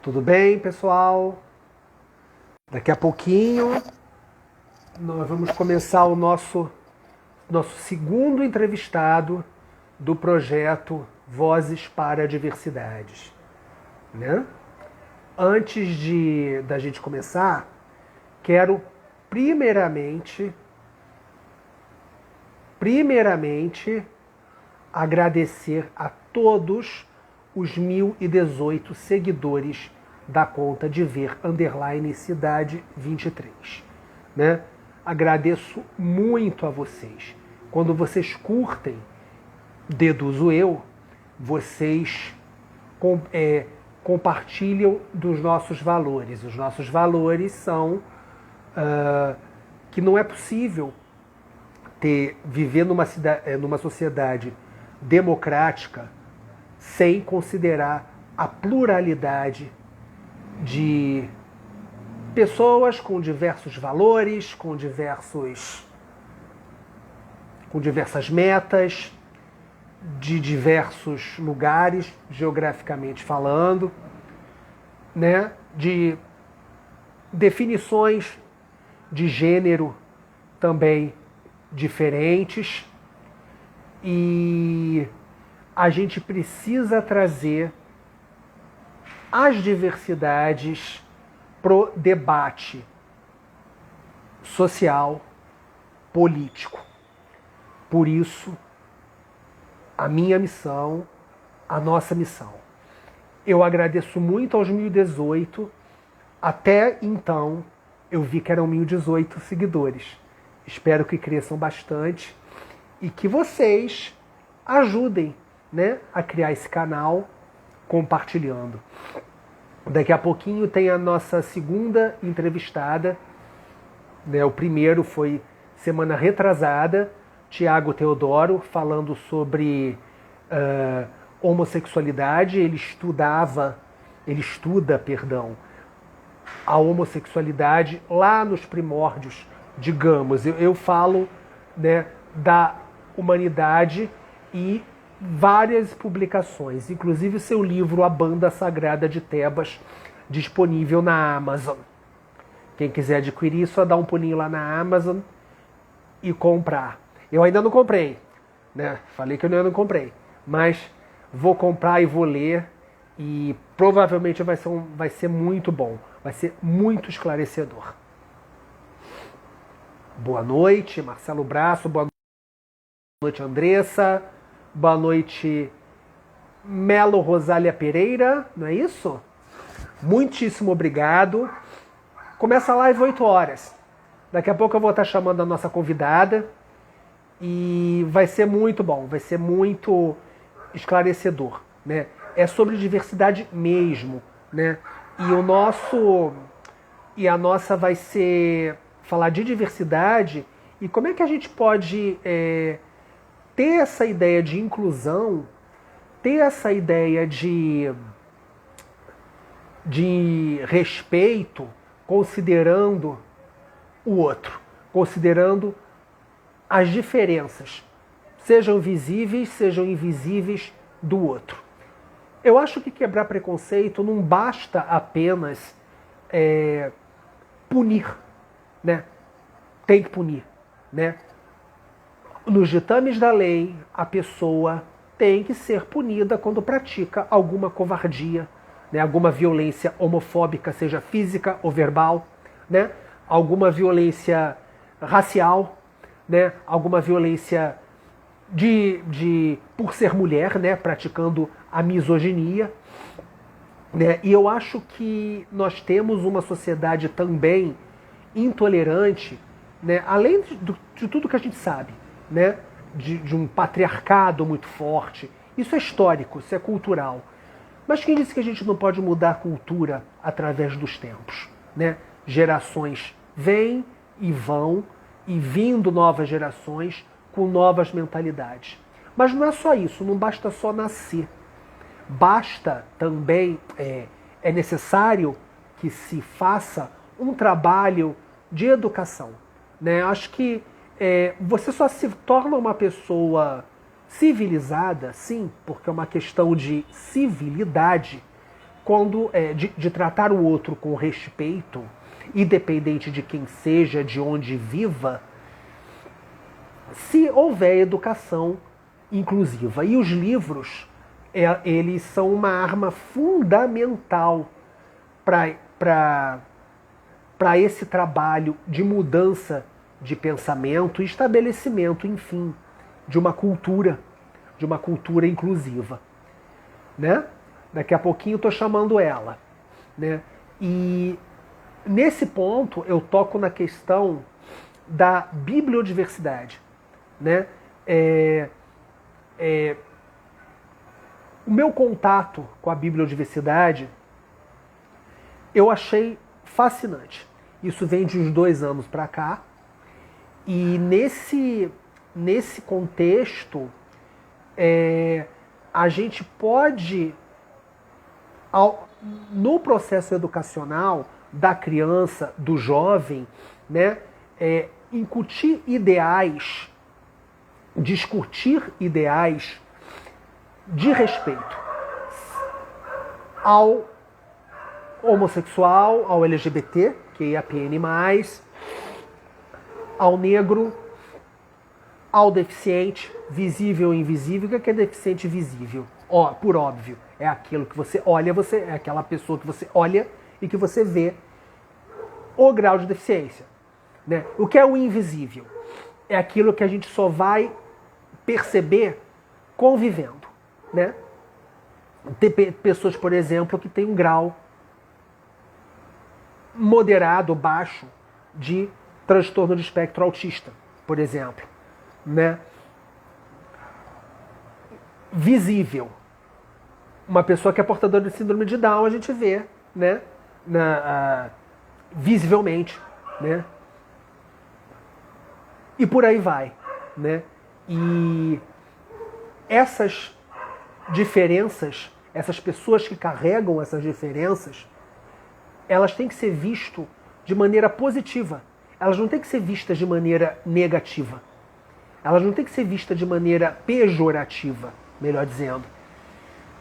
Tudo bem, pessoal? Daqui a pouquinho nós vamos começar o nosso segundo entrevistado do projeto Vozes para Diversidades, né? Antes da gente começar, quero primeiramente agradecer a todos os 1.018 seguidores da conta Diver_Cidade 23, né? Agradeço muito a vocês. Quando vocês curtem, deduzo eu, vocês compartilham dos nossos valores. Os nossos valores são que não é possível viver numa sociedade democrática sem considerar a pluralidade de pessoas com diversos valores, com diversas metas, de diversos lugares, geograficamente falando, né? De definições de gênero também diferentes, e a gente precisa trazer as diversidades pro debate social, político. Por isso, a minha missão, a nossa missão. Eu agradeço muito aos 1.018. Até então, eu vi que eram 1.018 seguidores. Espero que cresçam bastante e que vocês ajudem, né, a criar esse canal compartilhando. Daqui a pouquinho tem a nossa segunda entrevistada, né? O primeiro foi semana retrasada, Tiago Teodoro, falando sobre homossexualidade. Ele estuda, a homossexualidade lá nos primórdios, digamos. Eu falo, né, da humanidade e várias publicações, inclusive seu livro A Banda Sagrada de Tebas, disponível na Amazon. Quem quiser adquirir, só dá um pulinho lá na Amazon e comprar. Eu ainda não comprei, né? Falei que eu ainda não comprei, mas vou comprar e vou ler, e provavelmente vai ser muito bom, vai ser muito esclarecedor. Boa noite, Marcelo Braço, boa noite, Andressa, boa noite, Melo Rosália Pereira, não é isso? Muitíssimo obrigado. Começa a live 8 horas. Daqui a pouco eu vou estar chamando a nossa convidada e vai ser muito bom, vai ser muito esclarecedor, né? É sobre diversidade mesmo, né? E a nossa vai ser falar de diversidade e como é que a gente pode ter essa ideia de inclusão, ter essa ideia de respeito, considerando o outro, considerando as diferenças, sejam visíveis, sejam invisíveis, do outro. Eu acho que quebrar preconceito não basta apenas punir, né? Tem que punir, né? Nos ditames da lei, a pessoa tem que ser punida quando pratica alguma covardia, né? Alguma violência homofóbica, seja física ou verbal, né? Alguma violência racial, né? Alguma violência por ser mulher, né? Praticando a misoginia, né? E eu acho que nós temos uma sociedade também intolerante, né? Além de tudo que a gente sabe, né? De um patriarcado muito forte. Isso é histórico, isso é cultural. Mas quem disse que a gente não pode mudar a cultura através dos tempos, né? Gerações vêm e vão, e vindo novas gerações com novas mentalidades. Mas não é só isso, não basta só nascer. Basta também, é necessário que se faça um trabalho de educação, né? Acho que você só se torna uma pessoa civilizada, sim, porque é uma questão de civilidade, de tratar o outro com respeito, independente de quem seja, de onde viva, se houver educação inclusiva. E os livros, eles são uma arma fundamental para esse trabalho de mudança de pensamento e estabelecimento, enfim, de uma cultura inclusiva, né? Daqui a pouquinho eu tô chamando ela, né? E nesse ponto eu toco na questão da bibliodiversidade, né? O meu contato com a bibliodiversidade eu achei fascinante. Isso vem de uns 2 anos para cá. E nesse contexto, a gente pode, no processo educacional da criança, do jovem, né, incutir ideais, discutir ideais de respeito ao homossexual, ao LGBT, que é a PN+, ao negro, ao deficiente, visível e invisível. O que é deficiente e visível? Por óbvio, é aquilo que você olha, é aquela pessoa que você olha e que você vê o grau de deficiência, né? O que é o invisível? É aquilo que a gente só vai perceber convivendo, né? Tem pessoas, por exemplo, que têm um grau moderado, baixo, de transtorno de espectro autista, por exemplo, né? Visível. Uma pessoa que é portadora de síndrome de Down, a gente vê, né? Visivelmente, né? E por aí vai, né? E essas diferenças, essas pessoas que carregam essas diferenças, elas têm que ser vistas de maneira positiva. Elas não têm que ser vistas de maneira negativa. Elas não têm que ser vistas de maneira pejorativa, melhor dizendo.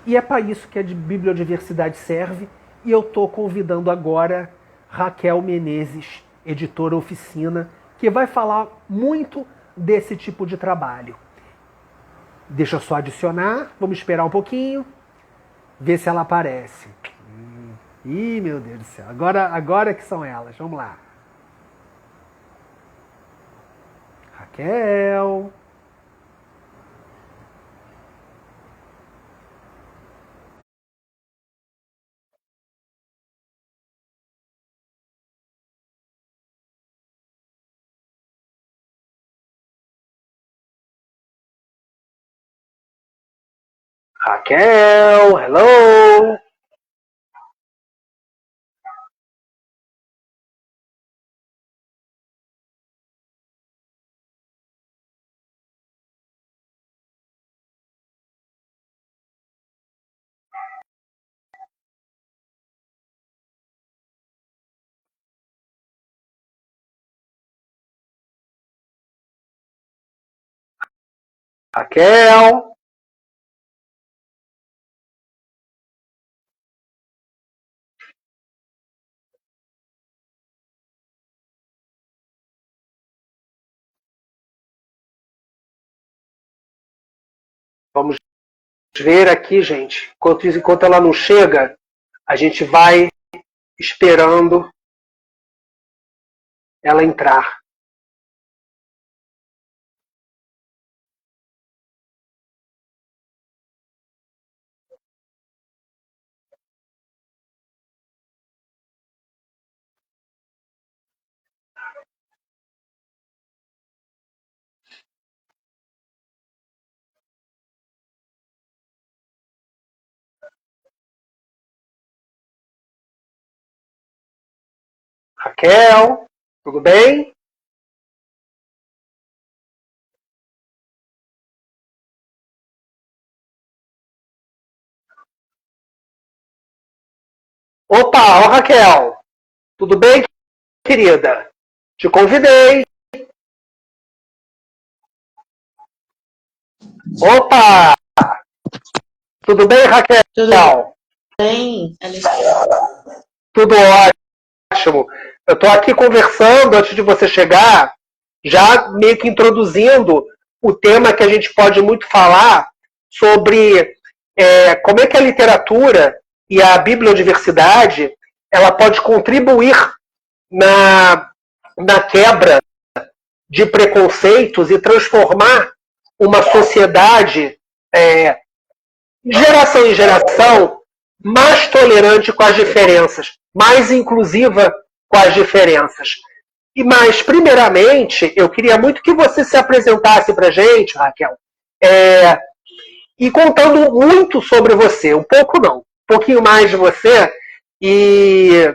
E é para isso que a bibliodiversidade serve. E eu estou convidando agora Raquel Menezes, editora Oficina, que vai falar muito desse tipo de trabalho. Deixa eu só adicionar, vamos esperar um pouquinho, ver se ela aparece. Ih, meu Deus do céu, agora que são elas, vamos lá. Raquel. Raquel, hello! Raquel! Vamos ver aqui, gente. Enquanto ela não chega, a gente vai esperando ela entrar. Raquel, tudo bem? Opa, ó Raquel, tudo bem, querida? Te convidei. Opa, tudo bem, Raquel? Tudo bem? bem, Alexandre? Tudo ótimo. Eu estou aqui conversando antes de você chegar, já meio que introduzindo o tema que a gente pode muito falar sobre como é que a literatura e a bibliodiversidade ela pode contribuir na quebra de preconceitos e transformar uma sociedade, de geração em geração, mais tolerante com as diferenças, mais inclusiva com as diferenças. Mas, primeiramente, eu queria muito que você se apresentasse para a gente, Raquel, e contando muito sobre você, um pouco não, um pouquinho mais de você, e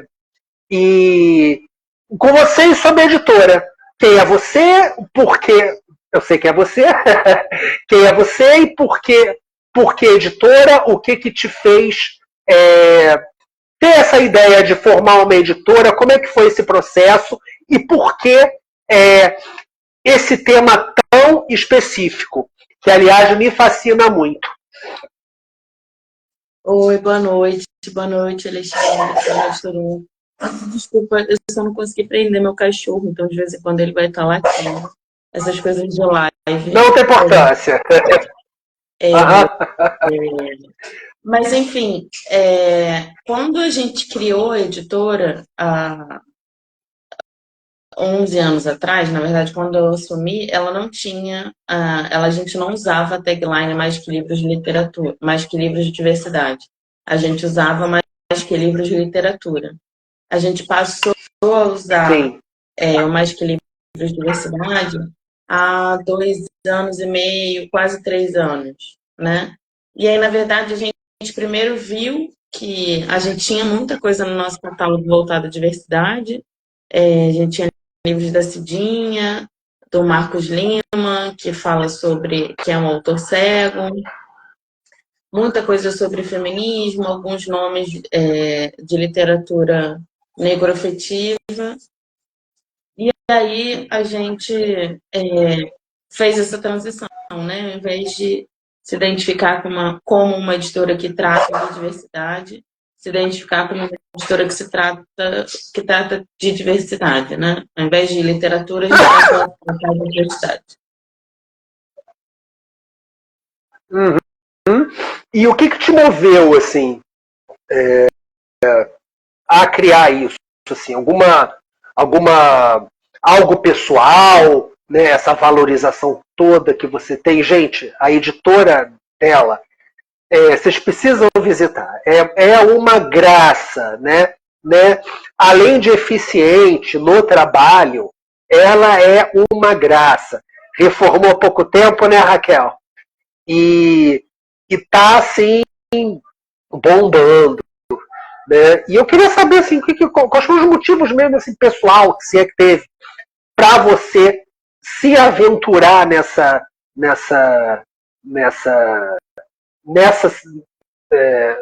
com você e sobre a editora. Quem é você, por quê? Eu sei quem é você. Quem é você e por que editora, o que te fez ter essa ideia de formar uma editora, como é que foi esse processo e por que esse tema tão específico, que aliás me fascina muito. Oi, boa noite, Alexandre. Desculpa, eu só não consegui prender meu cachorro, então de vez em quando ele vai estar latindo. Essas coisas de live. Não tem importância. Mas, enfim, quando a gente criou a editora há 11 anos atrás, na verdade, quando eu assumi, ela não tinha, a gente não usava a tagline mais que livros de literatura, mais que livros de diversidade. A gente usava mais que livros de literatura. A gente passou a usar o mais que livros de diversidade há 2 anos e meio, quase 3 anos, né? E aí, na verdade, a gente primeiro viu que a gente tinha muita coisa no nosso catálogo voltado à diversidade. A gente tinha livros da Cidinha, do Marcos Lima, que fala sobre, que é um autor cego, muita coisa sobre feminismo, alguns nomes de literatura negroafetiva. E aí a gente fez essa transição, né? Ao invés de se identificar como uma editora que trata de diversidade, se identificar como uma editora que trata de diversidade, né? Ao invés de literatura, a gente trata de diversidade. E o que te moveu, assim, a criar isso? Assim, algo pessoal, né? Essa valorização toda que você tem. Gente, a editora dela, vocês precisam visitar. É uma graça, né? Além de eficiente no trabalho, ela é uma graça. Reformou há pouco tempo, né, Raquel? E tá, assim, bombando. Né? E eu queria saber, assim, quais foram os motivos mesmo, assim, pessoal, se é que teve, para você se aventurar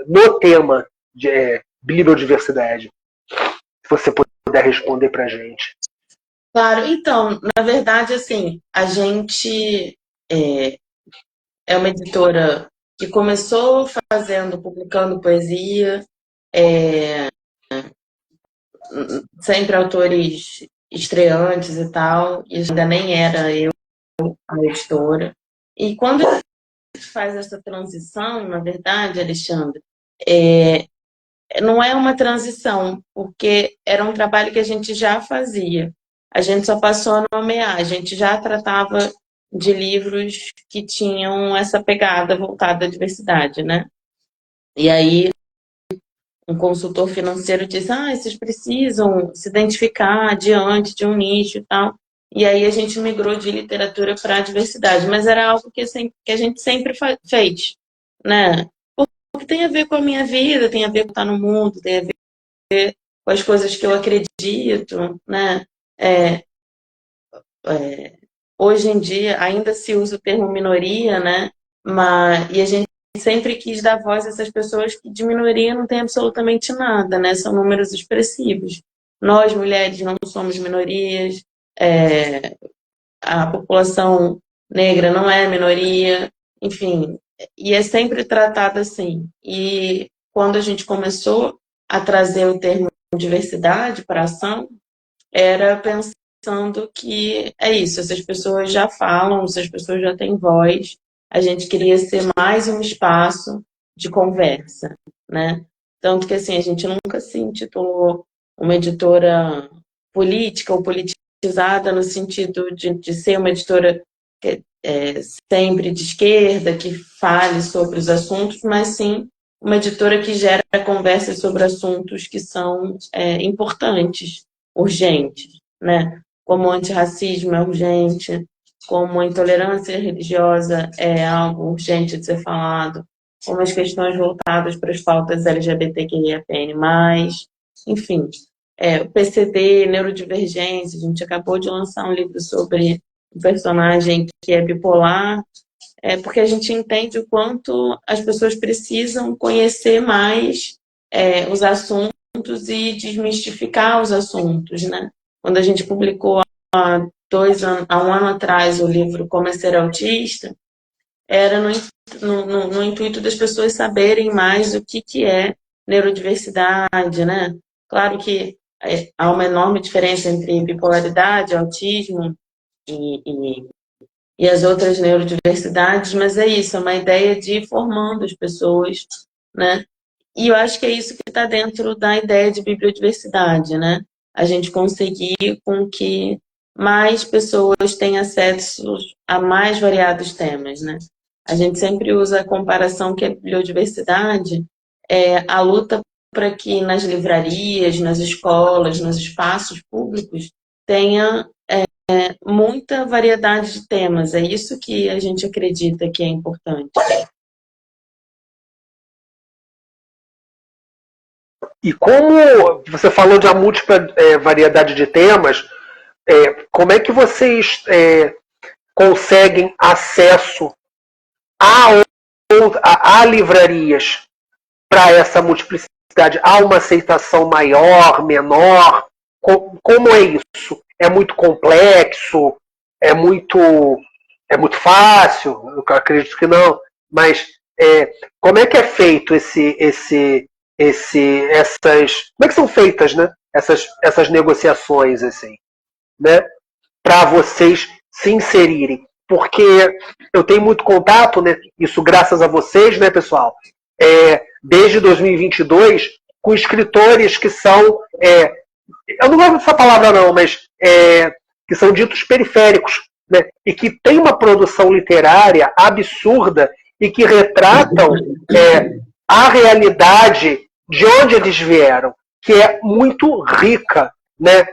no tema de biodiversidade. Se você puder responder para a gente. Claro, então, na verdade, assim, a gente é uma editora que começou publicando poesia, sempre autores estreantes e tal, e ainda nem era eu a editora. E quando a gente faz essa transição, na verdade, Alexandre, não é uma transição, porque era um trabalho que a gente já fazia. A gente só passou a nomear, a gente já tratava de livros que tinham essa pegada voltada à diversidade, né? E aí um consultor financeiro disse, vocês precisam se identificar diante de um nicho e tal. E aí a gente migrou de literatura para a diversidade, mas era algo que a gente sempre fez, né? Porque tem a ver com a minha vida, tem a ver com estar no mundo, tem a ver com as coisas que eu acredito, né? Hoje em dia ainda se usa o termo minoria, né? E a gente sempre quis dar voz a essas pessoas que de minoria não tem absolutamente nada, né? São números expressivos. Nós, mulheres, não somos minorias, a população negra não é minoria, enfim, e é sempre tratado assim. E quando a gente começou a trazer o termo diversidade para a ação, era pensando que é isso, essas pessoas já falam, essas pessoas já têm voz, a gente queria ser mais um espaço de conversa, né? Tanto que, assim, a gente nunca se intitulou uma editora política ou politizada no sentido de ser uma editora que sempre de esquerda, que fale sobre os assuntos, mas sim uma editora que gera conversas sobre assuntos que são importantes, urgentes, né? Como o antirracismo é urgente, como a intolerância religiosa é algo urgente de ser falado, como as questões voltadas para as pautas LGBTQIAPN+, enfim, o PCD, neurodivergência, a gente acabou de lançar um livro sobre um personagem que é bipolar, porque a gente entende o quanto as pessoas precisam conhecer mais os assuntos e desmistificar os assuntos, né? Quando a gente publicou há um ano atrás o livro Como é Ser Autista, era no intuito das pessoas saberem mais o que é neurodiversidade, né? Claro que há uma enorme diferença entre bipolaridade, autismo e e as outras neurodiversidades, mas é isso, é uma ideia de ir formando as pessoas, né? E eu acho que é isso que está dentro da ideia de bibliodiversidade, né? A gente conseguir com que mais pessoas tenham acesso a mais variados temas, né? A gente sempre usa a comparação que a bibliodiversidade é a luta para que nas livrarias, nas escolas, nos espaços públicos tenha muita variedade de temas. É isso que a gente acredita que é importante. E como você falou de uma múltipla variedade de temas, como é que vocês conseguem acesso a, a livrarias para essa multiplicidade? Há uma aceitação maior, menor? Como é isso? É muito complexo? É muito, é muito fácil? Eu acredito que não. Mas como é que é feito essas, como é que são feitas, né? Essas negociações assim, né? Para vocês se inserirem, porque eu tenho muito contato, né? Isso graças a vocês, né, pessoal? Desde 2022, com escritores que são, eu não gosto dessa palavra não, mas que são ditos periféricos, né? E que têm uma produção literária absurda e que retratam a realidade de onde eles vieram, que é muito rica, né?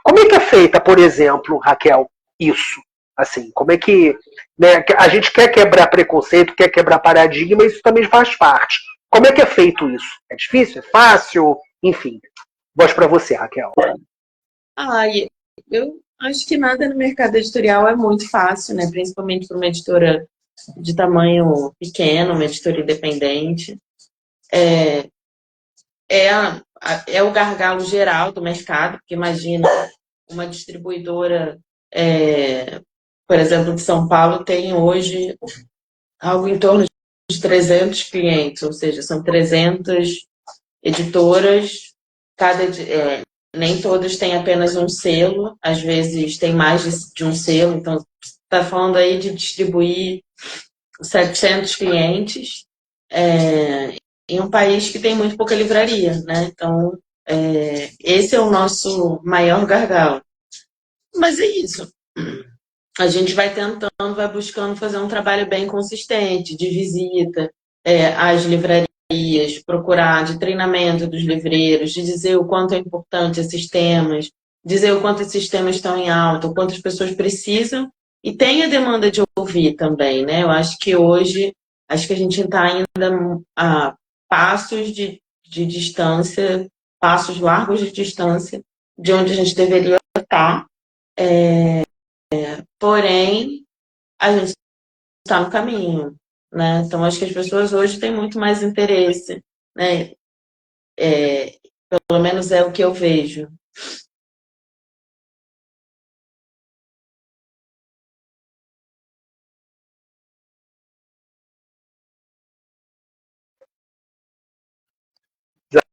Como é que é feita, por exemplo, Raquel, isso? Assim, como é que, né, a gente quer quebrar preconceito, quer quebrar paradigma, isso também faz parte. Como é que é feito isso? É difícil? É fácil? Enfim. Voz para você, Raquel. Eu acho que nada no mercado editorial é muito fácil, né? Principalmente para uma editora de tamanho pequeno, uma editora independente. É o gargalo geral do mercado, porque imagina uma distribuidora, por exemplo, de São Paulo, tem hoje algo em torno de 300 clientes, ou seja, são 300 editoras, nem todas têm apenas um selo, às vezes tem mais de um selo, então está falando aí de distribuir 700 clientes em um país que tem muito pouca livraria, né? Então, esse é o nosso maior gargalo. Mas é isso. A gente vai tentando, vai buscando fazer um trabalho bem consistente, de visita às livrarias, procurar de treinamento dos livreiros, de dizer o quanto é importante esses temas, dizer o quanto esses temas estão em alta, o quanto as pessoas precisam e tem a demanda de ouvir também, né? Eu acho que hoje, acho que a gente está ainda a passos de distância, passos largos de distância de onde a gente deveria estar. Porém, a gente está no caminho, né? Então, acho que as pessoas hoje têm muito mais interesse, né? Pelo menos é o que eu vejo.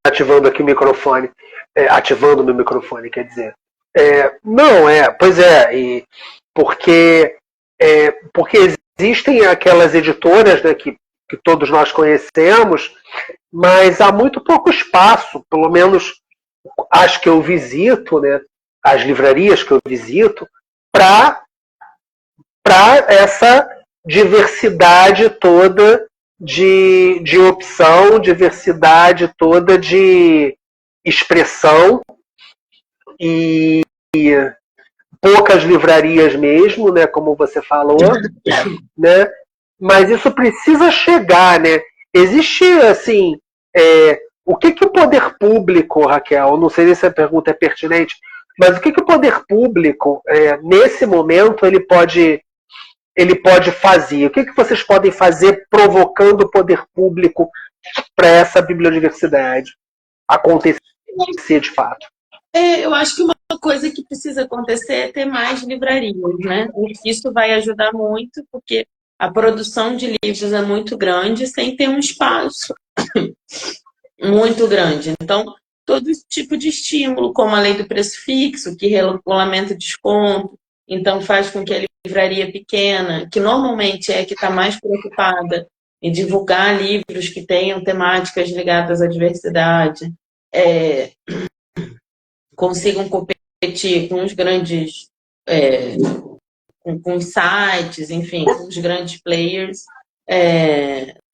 ativando aqui o microfone, ativando meu microfone, quer dizer. Não, pois é, porque existem aquelas editoras, né, que todos nós conhecemos, mas há muito pouco espaço, pelo menos as que eu visito, né, as livrarias que eu visito, para essa diversidade toda de opção, diversidade toda de expressão e poucas livrarias mesmo, né, como você falou, né? Mas isso precisa chegar, né? Existe, assim, o que o poder público, Raquel, não sei se a pergunta é pertinente, mas o que o poder público, nesse momento, ele pode fazer? O que vocês podem fazer provocando o poder público para essa bibliodiversidade acontecer de fato? Eu acho que uma coisa que precisa acontecer é ter mais livrarias, né? Isso vai ajudar muito, porque a produção de livros é muito grande sem ter um espaço muito grande. Então, todo tipo de estímulo, como a lei do preço fixo, que regulamenta desconto, então faz com que a livraria pequena, que normalmente é que está mais preocupada em divulgar livros que tenham temáticas ligadas à diversidade, consigam competir com os grandes, com os sites, enfim, com os grandes players.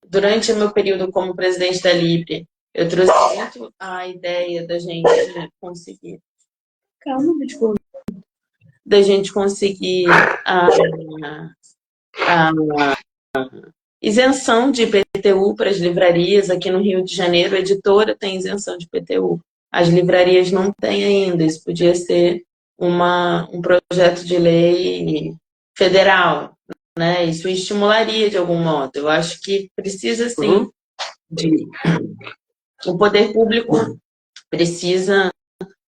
Durante o meu período como presidente da Libre, eu trouxe muito a ideia da gente conseguir. Calma, desculpa. Da gente conseguir a isenção de IPTU para as livrarias. Aqui no Rio de Janeiro, a editora tem isenção de IPTU. As livrarias não têm ainda. Isso podia ser um projeto de lei federal, né? Isso estimularia de algum modo. Eu acho que precisa, sim, o poder público precisa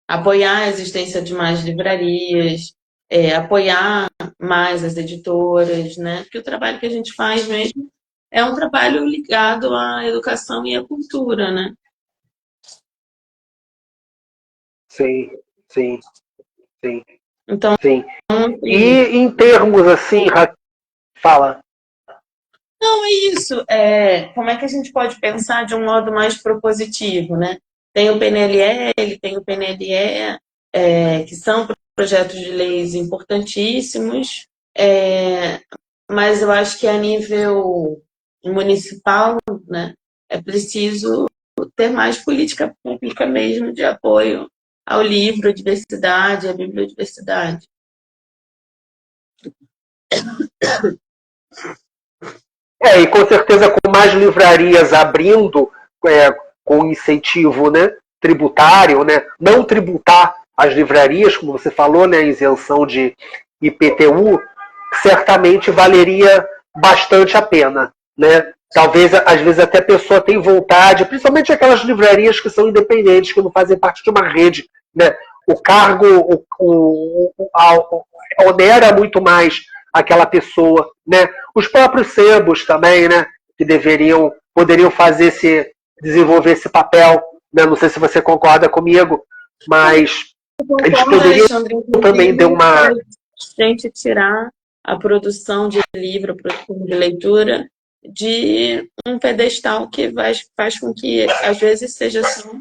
apoiar a existência de mais livrarias, apoiar mais as editoras, né? Porque o trabalho que a gente faz mesmo é um trabalho ligado à educação e à cultura, né? Sim, sim, sim. Então, sim. E em termos assim, fala. Não, é isso. Como é que a gente pode pensar de um modo mais propositivo, né? Tem o PNLL, tem o PNLE, que são projetos de leis importantíssimos, mas eu acho que a nível municipal, né, é preciso ter mais política pública mesmo de apoio ao livro, à diversidade, à bibliodiversidade. E com certeza com mais livrarias abrindo, com incentivo, né, tributário, né, não tributar as livrarias, como você falou, né, isenção de IPTU, certamente valeria bastante a pena, né? Talvez, às vezes, até a pessoa tem vontade, principalmente aquelas livrarias que são independentes, que não fazem parte de uma rede, né? O cargo onera muito mais aquela pessoa, né? Os próprios sebos também, né? Que poderiam desenvolver esse papel, né? Não sei se você concorda comigo, mas eles poderiam também ter uma... A gente tirar a produção de livro, a produção de leitura de um pedestal que faz com que, às vezes, seja só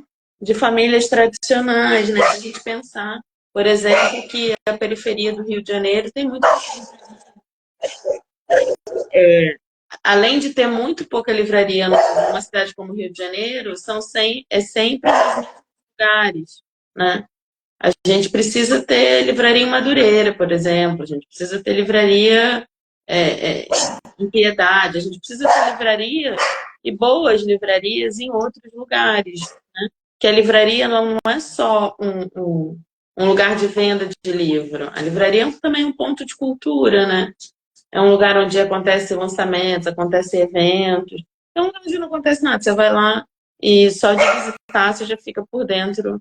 de famílias tradicionais, né? A gente pensar, por exemplo, que a periferia do Rio de Janeiro tem muito... além de ter muito pouca livraria numa cidade como Rio de Janeiro, sempre nos mesmos lugares, né? A gente precisa ter livraria em Madureira, por exemplo. A gente precisa ter livraria em Piedade. A gente precisa ter livraria e boas livrarias em outros lugares, né? Que a livraria não é só um lugar de venda de livro. A livraria é também um ponto de cultura, né? É um lugar onde acontecem lançamentos, acontecem eventos. É um lugar onde não acontece nada. Você vai lá e só de visitar você já fica por dentro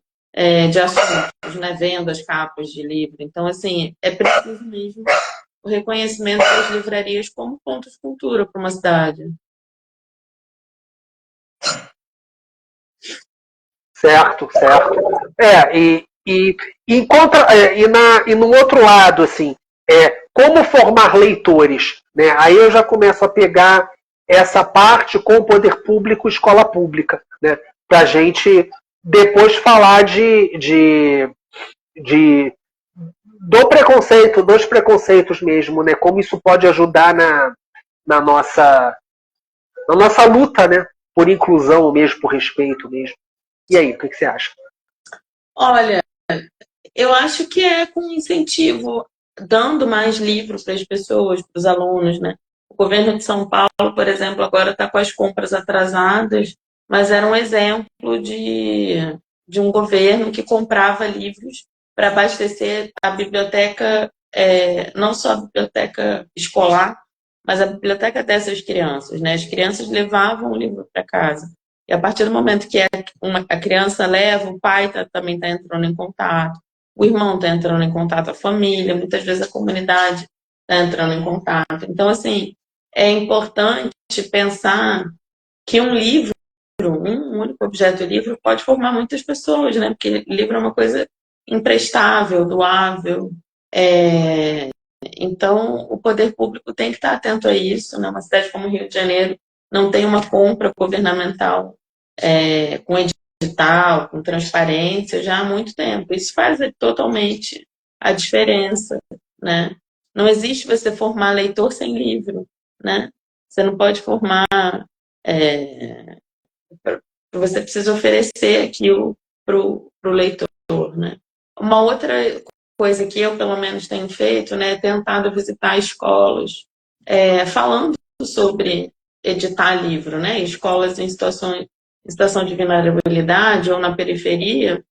de assuntos, né? Vendas, capas de livro. Então, assim, é preciso mesmo o reconhecimento das livrarias como ponto de cultura para uma cidade. Certo, certo. E no outro lado, assim, como formar leitores, né? Aí eu já começo a pegar essa parte com o poder público, escola pública, né? Para a gente depois falar de do preconceito, dos preconceitos mesmo, né? Como isso pode ajudar na nossa luta, né? Por inclusão mesmo, por respeito mesmo. E aí, o que você acha? Olha, eu acho que é com incentivo, dando mais livro para as pessoas, para os alunos, né? O governo de São Paulo, por exemplo, agora está com as compras atrasadas, mas era um exemplo de um governo que comprava livros para abastecer a biblioteca, não só a biblioteca escolar, mas a biblioteca dessas crianças, né? As crianças levavam o livro para casa. E a partir do momento que a criança leva, o pai também está entrando em contato, o irmão está entrando em contato, a família, muitas vezes a comunidade está entrando em contato. Então, assim, é importante pensar que um livro, um único objeto livro, pode formar muitas pessoas, né? Porque livro é uma coisa imprestável, doável. Então, o poder público tem que estar atento a isso, né? Uma cidade como o Rio de Janeiro não tem uma compra governamental com edital, com transparência, já há muito tempo. Isso faz totalmente a diferença, né? Não existe você formar leitor sem livro, né? Você não pode formar... você precisa oferecer aquilo para o leitor, né? Uma outra coisa que eu, pelo menos, tenho feito, né, é tentado visitar escolas falando sobre editar livro, né? Escolas em situação de vulnerabilidade ou na periferia,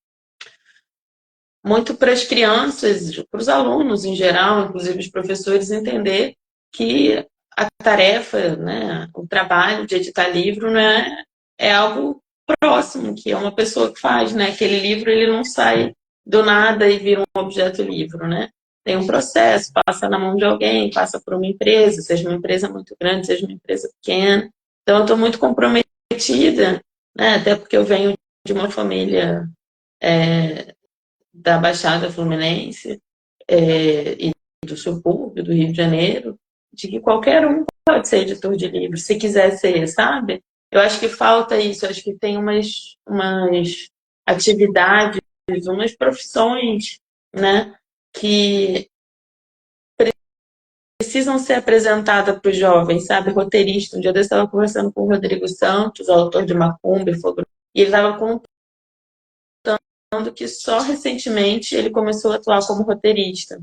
muito para as crianças, para os alunos em geral, inclusive os professores, entender que a tarefa, né, o trabalho de editar livro, né, é algo próximo, que é uma pessoa que faz, né? Aquele livro ele não sai do nada e vira um objeto livro, né? Tem um processo, passa na mão de alguém, passa por uma empresa, seja uma empresa muito grande, seja uma empresa pequena. Então, eu estou muito comprometida, né? Até porque eu venho de uma família da Baixada Fluminense e do subúrbio do Rio de Janeiro, de que qualquer um pode ser editor de livro, se quiser ser, sabe? Eu acho que falta isso, eu acho que tem umas atividades, umas profissões, né, que precisam ser apresentadas para os jovens, sabe? Roteirista. Um dia eu estava conversando com o Rodrigo Santos, autor de Macumba, e ele estava contando que só recentemente ele começou a atuar como roteirista.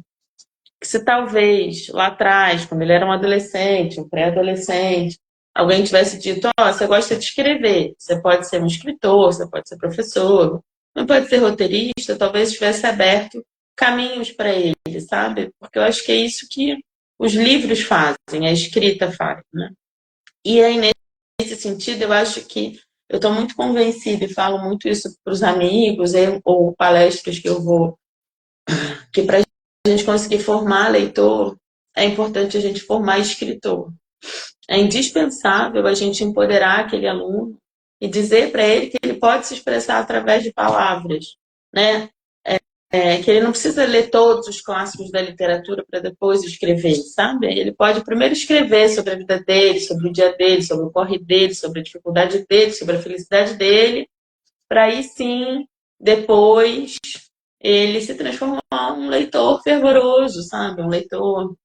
Que se talvez lá atrás, quando ele era um adolescente, um pré-adolescente, alguém tivesse dito, você gosta de escrever, você pode ser um escritor, você pode ser professor, não pode ser roteirista, talvez tivesse aberto caminhos para ele, sabe? Porque eu acho que é isso que os livros fazem, a escrita faz, né? E aí, nesse sentido, eu acho que eu estou muito convencida e falo muito isso para os amigos ou palestras que eu vou, que para a gente conseguir formar leitor, é importante a gente formar escritor. É indispensável a gente empoderar aquele aluno e dizer para ele que ele pode se expressar através de palavras, né? Que ele não precisa ler todos os clássicos da literatura para depois escrever, sabe? Ele pode primeiro escrever sobre a vida dele, sobre o dia dele, sobre o corre dele, sobre a dificuldade dele, sobre a felicidade dele, para aí sim, depois, ele se transformar em um leitor fervoroso, sabe? Um leitor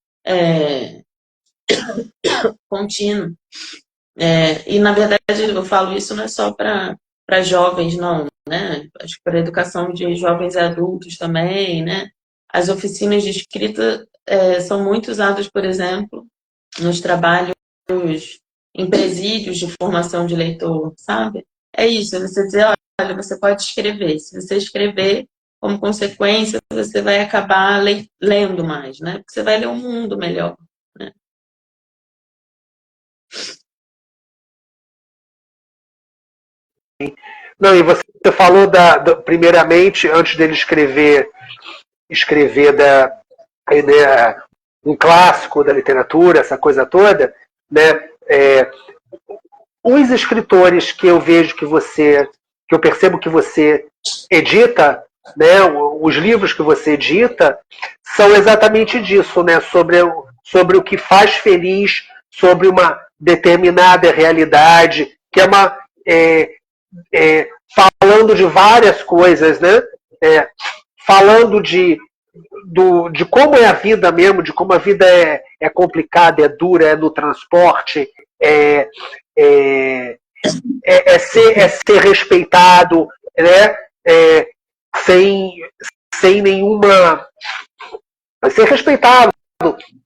contínuo. E, na verdade, eu falo isso não é só para jovens, não, né? Acho que para a educação de jovens e adultos também, né? As oficinas de escrita são muito usadas, por exemplo, nos trabalhos em presídios de formação de leitor, sabe? É isso, é você dizer, olha, você pode escrever. Se você escrever, como consequência, você vai acabar lendo mais, né? Porque você vai ler um mundo melhor, né? Não, e você falou primeiramente, antes dele escrever um clássico da literatura, essa coisa toda, né? Os escritores que eu vejo que você que eu percebo que você edita, né, os livros que você edita, são exatamente disso, né, sobre o que faz feliz, sobre uma determinada realidade, que é uma... falando de várias coisas, né? Falando de como é a vida mesmo, de como a vida é complicada, é dura, é no transporte, ser respeitado, né? Sem nenhuma... ser respeitado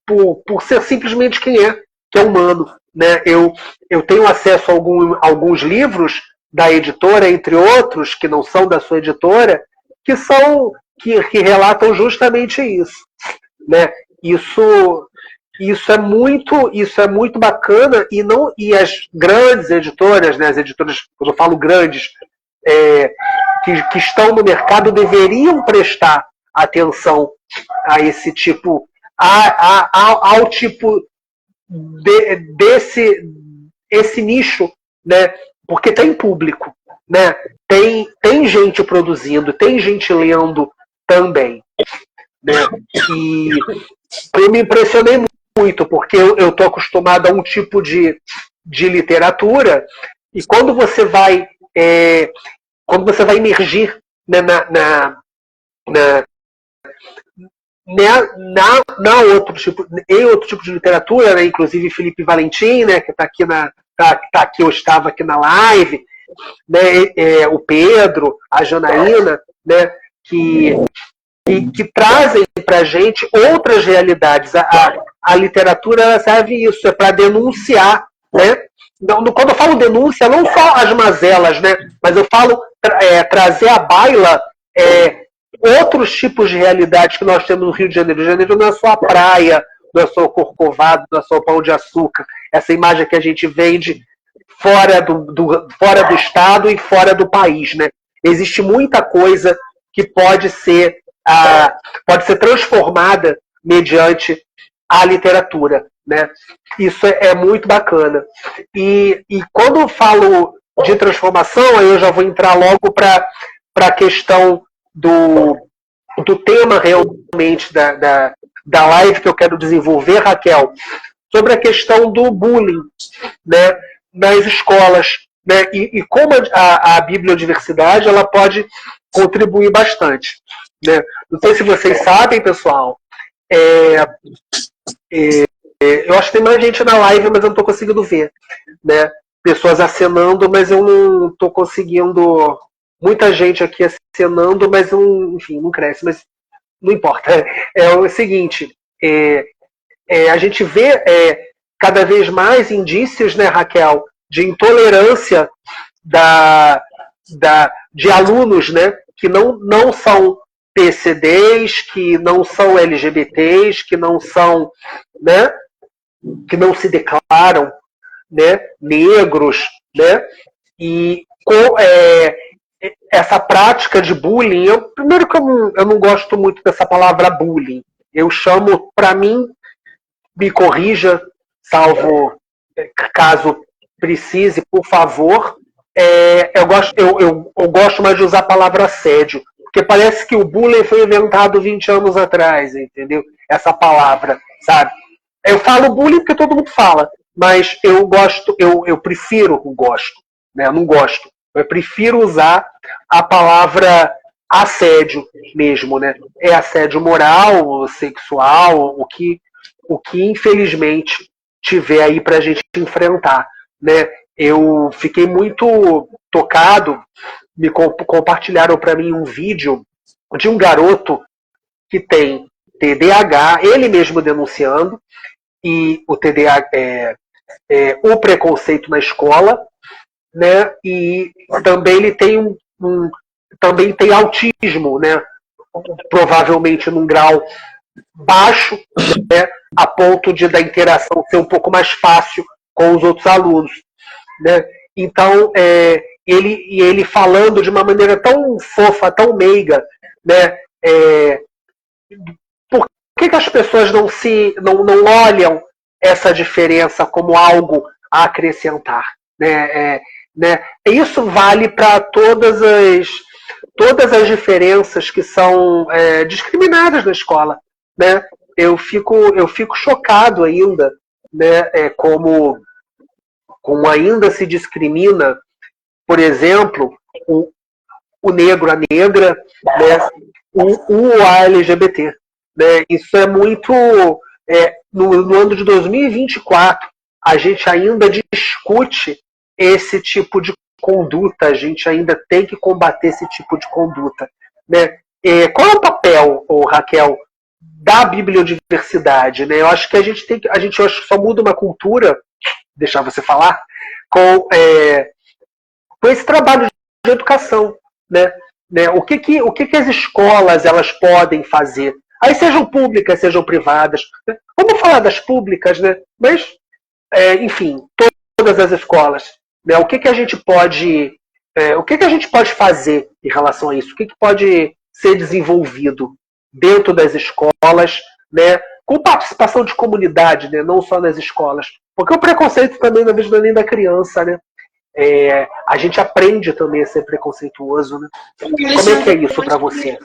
por ser simplesmente quem é, que é humano. Né? Eu tenho acesso a alguns livros da editora, entre outros, que não são da sua editora, que relatam justamente isso. Né? Isso é muito bacana, e as grandes editoras, né, as editoras, quando eu falo grandes, que estão no mercado, deveriam prestar atenção a esse tipo, ao tipo esse nicho, né? Porque tem público, né? Tem gente produzindo, tem gente lendo também, né? E eu me impressionei muito, porque eu estou acostumado a um tipo de literatura, e quando você vai emergir, né, em outro tipo de literatura, né, inclusive Felipe Valentim, né, que está aqui eu estava aqui na live, né, o Pedro, a Janaína, né, que trazem para a gente outras realidades. A literatura serve isso, é para denunciar, né? Quando eu falo denúncia, não só as mazelas, né, mas eu falo trazer à baila outros tipos de realidades que nós temos no Rio de Janeiro. O Rio de Janeiro não é só a praia, não é só o Corcovado, não é só o Pão de Açúcar. Essa imagem que a gente vende fora do estado e fora do país, né? Existe muita coisa que pode ser transformada mediante a literatura, né? Isso é muito bacana. E quando eu falo de transformação, aí eu já vou entrar logo para a questão do tema realmente da live que eu quero desenvolver, Raquel, sobre a questão do bullying, né, nas escolas, né, e como a bibliodiversidade ela pode contribuir bastante. Né? Não sei se vocês sabem, pessoal, eu acho que tem mais gente na live, mas eu não estou conseguindo ver. Né? Pessoas acenando, mas eu não estou conseguindo... Muita gente aqui acenando, mas enfim, não cresce, mas não importa. É o seguinte, a gente vê cada vez mais indícios, né, Raquel, de intolerância de alunos, né, que não são PCDs, que não são LGBTs, que não são, né, que não se declaram, né, negros, né, e essa prática de bullying, primeiro que eu não gosto muito dessa palavra bullying. Eu chamo, para mim, me corrija, salvo caso precise, por favor. Eu gosto mais de usar a palavra assédio, porque parece que o bullying foi inventado 20 anos atrás, entendeu? Essa palavra, sabe? Eu falo bullying porque todo mundo fala, mas eu prefiro né? Eu não gosto. Eu prefiro usar a palavra assédio mesmo, né? É assédio moral, sexual, o que infelizmente tiver aí pra gente enfrentar, né? Eu fiquei muito tocado, compartilharam para mim um vídeo de um garoto que tem TDAH, ele mesmo denunciando, e o TDAH o preconceito na escola, né? E também ele tem também tem autismo, né? Provavelmente num grau baixo, né? A ponto da interação ser um pouco mais fácil com os outros alunos, né? Então ele falando de uma maneira tão fofa, tão meiga, né? Por que as pessoas não olham essa diferença como algo a acrescentar, né? né? Isso vale para todas as diferenças que são discriminadas na escola, né? Eu fico chocado ainda, né? Como ainda se discrimina, por exemplo, o negro, a negra, né? O LGBT, né? Isso é muito no ano de 2024 a gente ainda discute esse tipo de conduta, a gente ainda tem que combater esse tipo de conduta, né? Qual é o papel, Raquel, da bibliodiversidade, né? Eu acho que a gente eu acho que só muda uma cultura, deixar você falar, com esse trabalho de educação, né? O que as escolas elas podem fazer? Aí sejam públicas, sejam privadas. Né? Vamos falar das públicas, né? Mas, enfim, todas as escolas. Né? O que a gente pode fazer em relação a isso? O que pode ser desenvolvido dentro das escolas, né? Com participação de comunidade, né? Não só nas escolas. Porque o preconceito também na vida nem da criança, né? A gente aprende também a ser preconceituoso, né? Como é que é isso para você?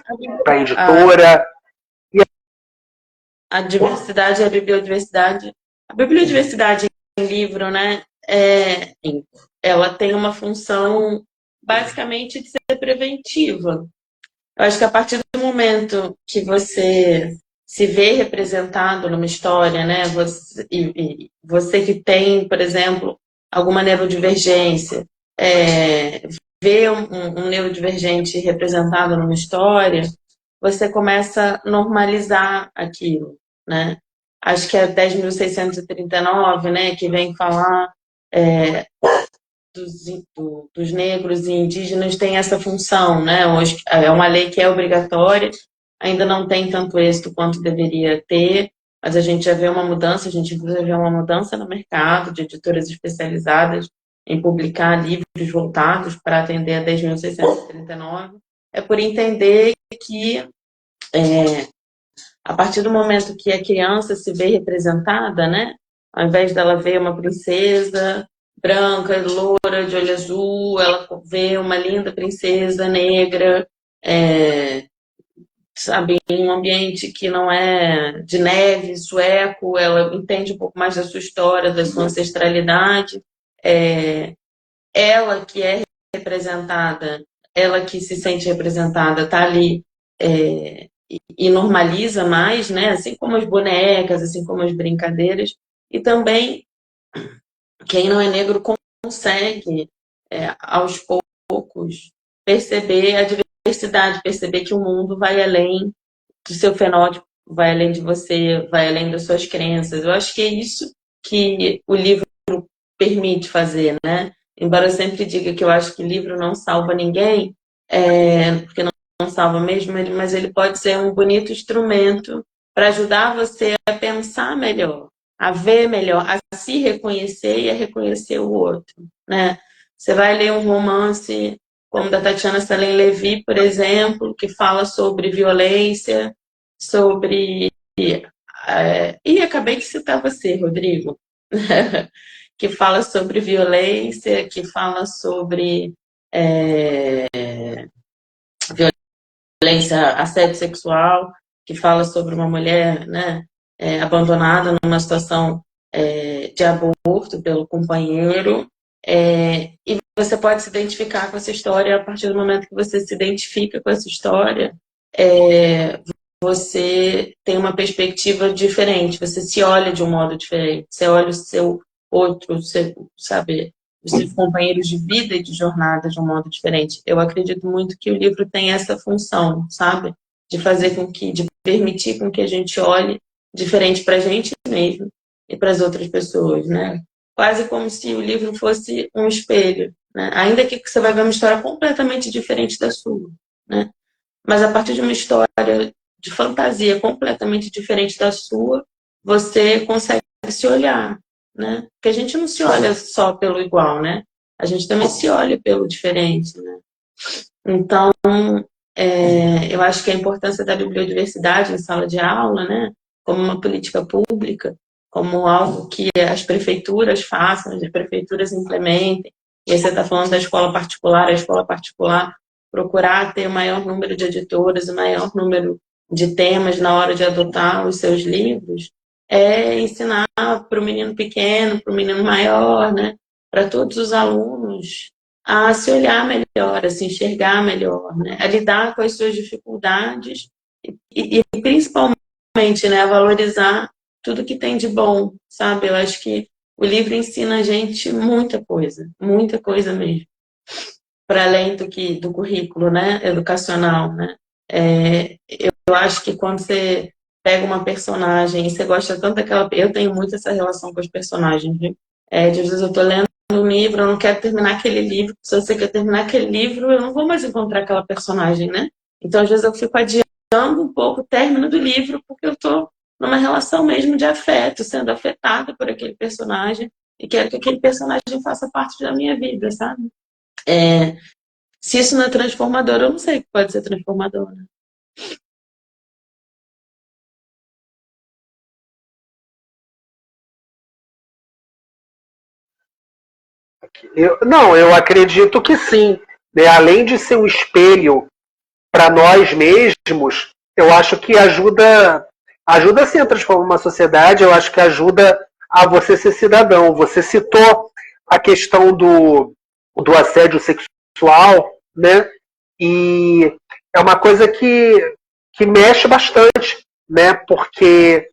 Para a editora? A diversidade e a bibliodiversidade. A bibliodiversidade em livro, né? Ela tem uma função basicamente de ser preventiva. Eu acho que a partir do momento que você se vê representado numa história, né? Você que tem, por exemplo, alguma neurodivergência, vê um neurodivergente representado numa história, você começa a normalizar aquilo, né? Acho que é 10.639, né, que vem falar dos negros e indígenas tem essa função, né? Hoje é uma lei que é obrigatória, ainda não tem tanto êxito quanto deveria ter, mas a gente já vê uma mudança, a gente inclusive vê uma mudança no mercado de editoras especializadas em publicar livros voltados para atender a 10.639. É por entender que a partir do momento que a criança se vê representada, né? Ao invés dela ver uma princesa branca, loura, de olho azul, ela vê uma linda princesa negra, sabe, em um ambiente que não é de neve, sueco, ela entende um pouco mais da sua história, da sua ancestralidade. Ela que é representada, ela que se sente representada, está ali e normaliza mais, né? Assim como as bonecas, assim como as brincadeiras. E também quem não é negro consegue, aos poucos, perceber a diversidade, perceber que o mundo vai além do seu fenótipo, vai além de você, vai além das suas crenças. Eu acho que é isso que o livro permite fazer, né? Embora eu sempre diga que eu acho que livro não salva ninguém, porque não salva mesmo, mas ele pode ser um bonito instrumento para ajudar você a pensar melhor, a ver melhor, a se reconhecer e a reconhecer o outro, né? Você vai ler um romance como da Tatiana Salem Levy, por exemplo, que fala sobre violência, sobre... E acabei de citar você, Rodrigo, que fala sobre violência, que fala sobre violência, assédio sexual, que fala sobre uma mulher, né, abandonada numa situação de aborto pelo companheiro, e você pode se identificar com essa história. A partir do momento que você se identifica com essa história, você tem uma perspectiva diferente, você se olha de um modo diferente, você olha o seu outro, sabe, os seus companheiros de vida e de jornada de um modo diferente. Eu acredito muito que o livro tem essa função, sabe, de fazer com que, de permitir com que a gente olhe diferente para a gente mesmo e para as outras pessoas, né? Quase como se o livro fosse um espelho, né? Ainda que você vai ver uma história completamente diferente da sua, né? Mas a partir de uma história de fantasia completamente diferente da sua, você consegue se olhar, né? Porque a gente não se olha só pelo igual, né? A gente também se olha pelo diferente, né? Então, eu acho que a importância da bibliodiversidade em sala de aula, né? Como uma política pública, como algo que as prefeituras façam, as prefeituras implementem, E aí você está falando da escola particular, a escola particular procurar ter o maior número de editoras, o maior número de temas na hora de adotar os seus livros, é ensinar para o menino pequeno, para o menino maior, né, para todos os alunos, a se olhar melhor, a se enxergar melhor, né, a lidar com as suas dificuldades e principalmente, né, a valorizar tudo que tem de bom, sabe? Eu acho que o livro ensina a gente muita coisa mesmo, para além do currículo, né, educacional, né? Eu acho que quando você pega uma personagem e você gosta tanto daquela... Eu tenho muito essa relação com os personagens, viu? De vezes eu tô lendo um livro, eu não quero terminar aquele livro, se você quer terminar aquele livro, eu não vou mais encontrar aquela personagem, né? Então, às vezes eu fico adiando um pouco o término do livro, porque eu tô numa relação mesmo de afeto, sendo afetada por aquele personagem, e quero que aquele personagem faça parte da minha vida, sabe? Se isso não é transformador, eu não sei o que pode ser transformador, né? Não, eu acredito que sim. Né? Além de ser um espelho para nós mesmos, eu acho que ajuda sim a transformar uma sociedade, eu acho que ajuda a você ser cidadão. Você citou a questão do assédio sexual, né? E é uma coisa que mexe bastante, né? Porque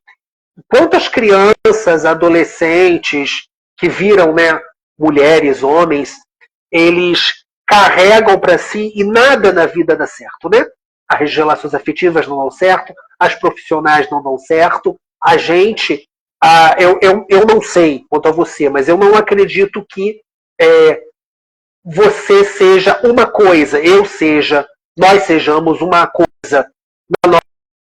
quantas crianças, adolescentes que viram, né, mulheres, homens, eles carregam para si e nada na vida dá certo, né? As relações afetivas não dão certo, as profissionais não dão certo, a gente, eu não sei quanto a você, mas eu não acredito que você seja uma coisa, nós sejamos uma coisa na nossa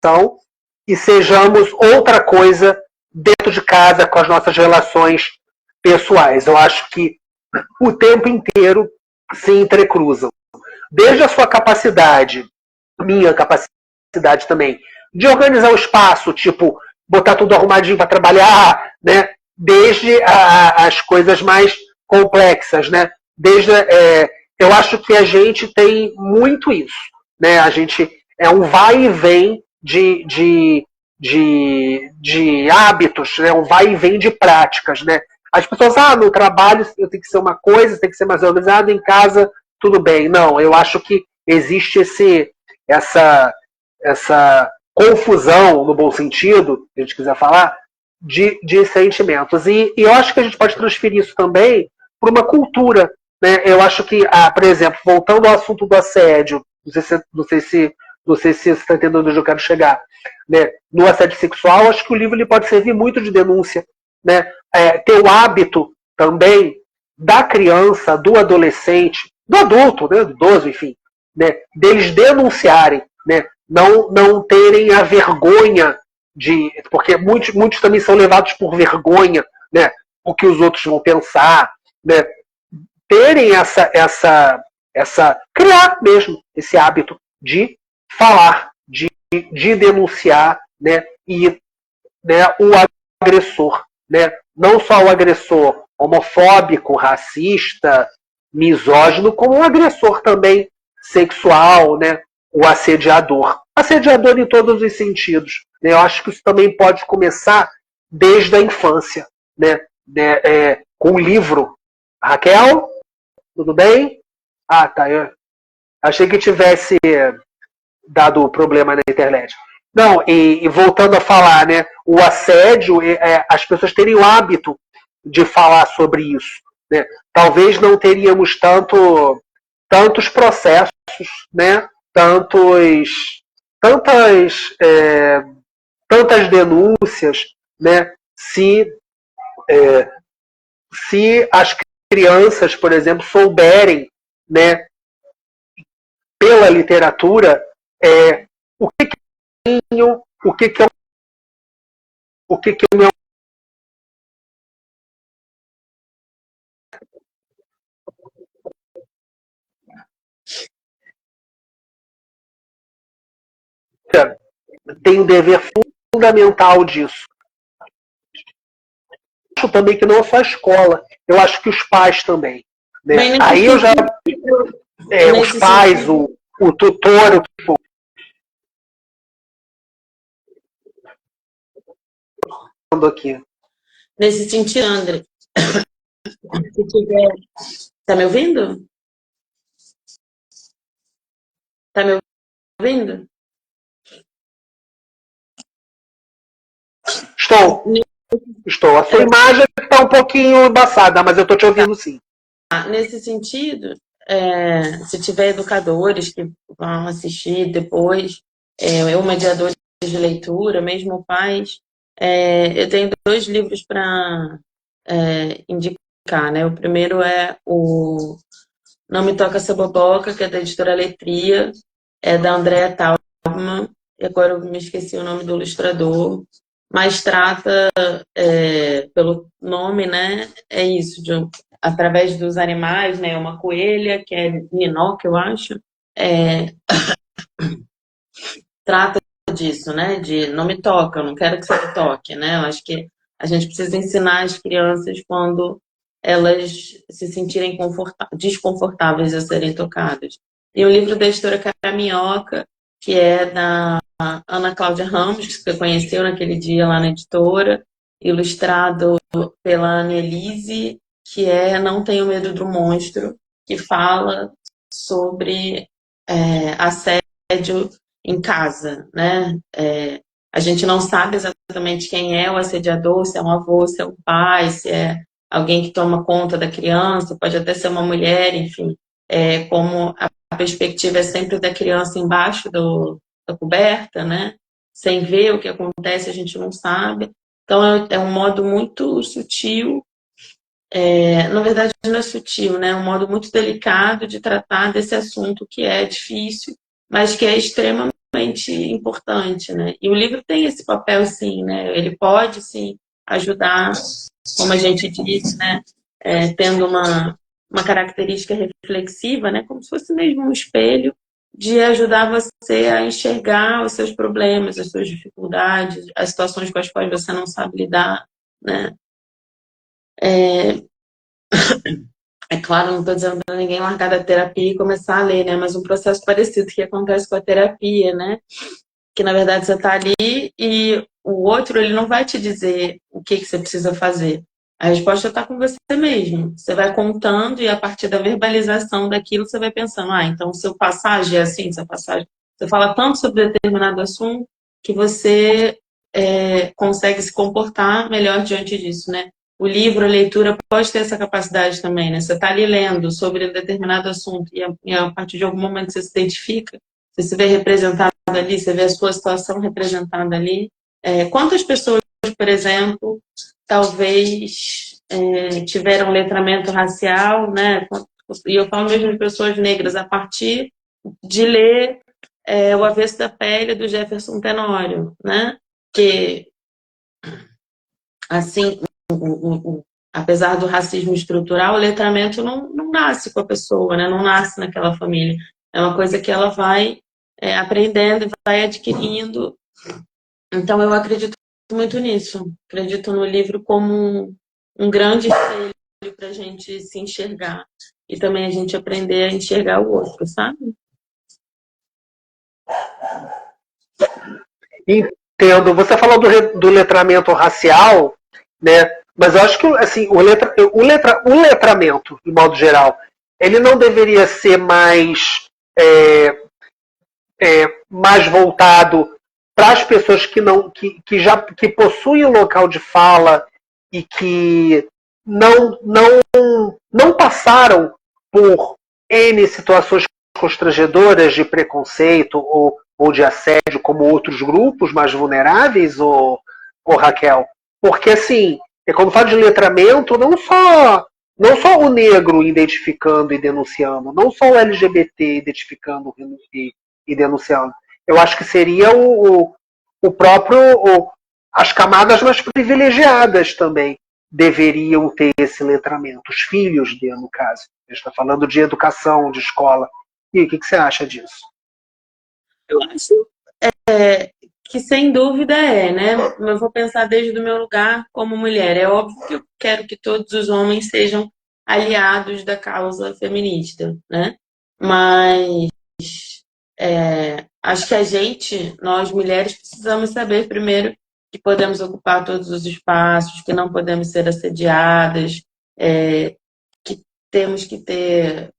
relação e sejamos outra coisa dentro de casa com as nossas relações pessoais. Eu acho que o tempo inteiro se entrecruzam. Desde a sua capacidade, minha capacidade também, de organizar o espaço, tipo, botar tudo arrumadinho para trabalhar, né? Desde as coisas mais complexas, né? Eu acho que a gente tem muito isso, né? A gente é um vai e vem de hábitos, né? Um vai e vem de práticas, né? As pessoas, no trabalho eu tenho que ser uma coisa, tem que ser mais organizado, em casa tudo bem. Não, eu acho que existe essa confusão, no bom sentido, se a gente quiser falar, de sentimentos. E eu acho que a gente pode transferir isso também para uma cultura. Né? Eu acho que, por exemplo, voltando ao assunto do assédio, não sei se você está entendendo onde eu quero chegar. Né? No assédio sexual, acho que o livro ele pode servir muito de denúncia. Né? Ter o hábito também da criança, do adolescente, do adulto, né? Do idoso, enfim, né? Deles denunciarem, né? Não terem a vergonha de. Porque muitos também são levados por vergonha, né? O que os outros vão pensar, né? Terem criar mesmo esse hábito de falar, de denunciar, né? E, né, o agressor, né? Não só o agressor homofóbico, racista, misógino, como o agressor também sexual, né? O assediador. Assediador em todos os sentidos. Né? Eu acho que isso também pode começar desde a infância, né? Com um livro. Raquel, tudo bem? Tá. Eu achei que tivesse dado problema na internet. Não, e voltando a falar, né? O assédio, as pessoas terem o hábito de falar sobre isso. Né? Talvez não teríamos tantos processos, né? Tantas denúncias, né? Se as crianças, por exemplo, souberem, né, pela literatura, o que é o que é o meu tem um dever fundamental disso. Acho também que não é só a escola, eu acho que os pais também. né? Bem, Aí eu já, os pais, sentido, o tutor, o que for, aqui. nesse sentido, André, se tiver. Tá me ouvindo? Tá me ouvindo? Estou. A sua imagem está um pouquinho embaçada, mas eu estou te ouvindo sim. Nesse sentido, se tiver educadores que vão assistir depois, ou mediadores de leitura, mesmo pais, eu tenho 2 livros para indicar, né? O primeiro é o Não Me Toca Essa Boboca, que é da editora Letria, é da Andréa Taubman, e agora eu me esqueci o nome do ilustrador, mas trata, pelo nome, né, é isso, através dos animais, né, uma coelha, que é Ninoca, eu acho, é, trata disso, né, de não me toca, eu não quero que você me toque, né, eu acho que a gente precisa ensinar as crianças quando elas se sentirem desconfortáveis a serem tocadas. E o livro da editora Caraminhoca, que é da Ana Cláudia Ramos, que você conheceu naquele dia lá na editora, ilustrado pela Annelise, que é Não Tenho Medo do Monstro, que fala sobre assédio em casa, né? A gente não sabe exatamente quem é o assediador, se é um avô, se é um pai, se é alguém que toma conta da criança, pode até ser uma mulher, enfim. Como a perspectiva é sempre da criança embaixo da coberta, né? Sem ver o que acontece, a gente não sabe. Então, é um modo muito sutil, na verdade não é sutil, né? É um modo muito delicado de tratar desse assunto que é difícil, mas que é extremamente importante, né? E o livro tem esse papel, sim, né? Ele pode, sim, ajudar, como a gente disse, né? Tendo uma característica reflexiva, né? Como se fosse mesmo um espelho, de ajudar você a enxergar os seus problemas, as suas dificuldades, as situações com as quais você não sabe lidar, né? É claro, não estou dizendo para ninguém largar da terapia e começar a ler, né? Mas um processo parecido que acontece com a terapia, né? Que na verdade você está ali e o outro ele não vai te dizer o que você precisa fazer. A resposta está com você mesmo. Você vai contando e a partir da verbalização daquilo você vai pensando, então o seu passagem é assim, seu passagem. Você fala tanto sobre determinado assunto que você consegue se comportar melhor diante disso, né? O livro, a leitura pode ter essa capacidade também, né? Você está ali lendo sobre um determinado assunto e a partir de algum momento você se identifica, você se vê representado ali, você vê a sua situação representada ali. Quantas pessoas, por exemplo, talvez tiveram letramento racial, né? E eu falo mesmo de pessoas negras, a partir de ler O Avesso da Pele, do Jefferson Tenório, né? Que, assim, apesar do racismo estrutural, o letramento não nasce com a pessoa, né? Não nasce naquela família. É uma coisa que ela vai aprendendo e vai adquirindo. Então, eu acredito muito nisso. Acredito no livro como um grande espelho para a gente se enxergar. E também a gente aprender a enxergar o outro, sabe? Entendo. Você falou do letramento racial, né? Mas eu acho que assim, o letramento, de modo geral, ele não deveria ser mais voltado para as pessoas que possuem um local de fala e que não passaram por N situações constrangedoras de preconceito ou de assédio como outros grupos mais vulneráveis, ou Raquel? Porque assim, quando fala de letramento, não só o negro identificando e denunciando, não só o LGBT identificando e denunciando. Eu acho que seria o próprio. As camadas mais privilegiadas também deveriam ter esse letramento. Os filhos dele, no caso. A gente está falando de educação, de escola. E o que você acha disso? Eu acho que sem dúvida né? Eu vou pensar desde o meu lugar como mulher. É óbvio que eu quero que todos os homens sejam aliados da causa feminista, né? Mas acho que nós mulheres, precisamos saber primeiro que podemos ocupar todos os espaços, que não podemos ser assediadas, que temos que ter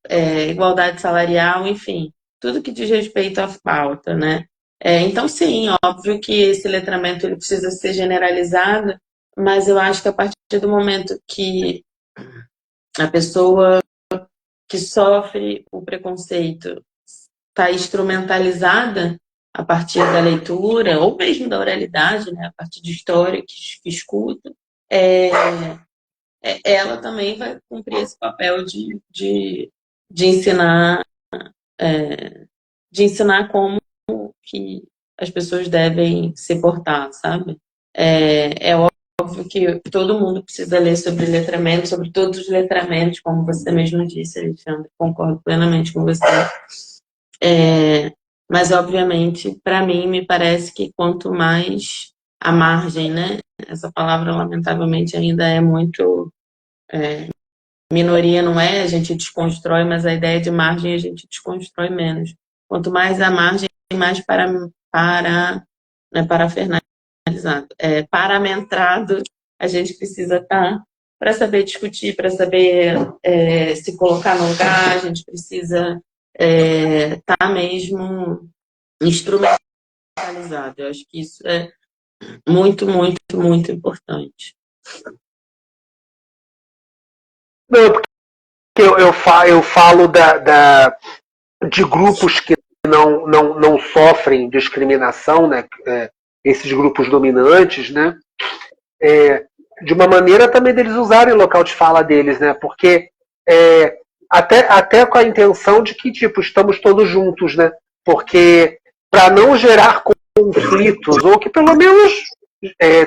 igualdade salarial, enfim, tudo que diz respeito à pauta, né? Então, sim, óbvio que esse letramento ele precisa ser generalizado, mas eu acho que a partir do momento que a pessoa que sofre o preconceito está instrumentalizada a partir da leitura, ou mesmo da oralidade, né, a partir de história que escuta, ela também vai cumprir esse papel de ensinar, de ensinar como que as pessoas devem se portar, sabe? É óbvio que todo mundo precisa ler sobre letramento, sobre todos os letramentos, como você mesmo disse, Alexandre, concordo plenamente com você. Mas, obviamente, para mim, me parece que quanto mais a margem, né? Essa palavra, lamentavelmente, ainda é muito minoria, não é? A gente desconstrói, mas a ideia de margem a gente desconstrói menos. Quanto mais a margem, mais paramentrado a gente precisa estar para saber discutir, para saber se colocar no lugar, a gente precisa estar mesmo instrumentalizado. Eu acho que isso é muito, muito, muito importante. Não, porque eu falo de grupos que não sofrem discriminação, né? Esses grupos dominantes, né? De uma maneira também deles usarem o local de fala deles, né? Porque até com a intenção de que, tipo, estamos todos juntos, né? Porque para não gerar conflitos, ou que pelo menos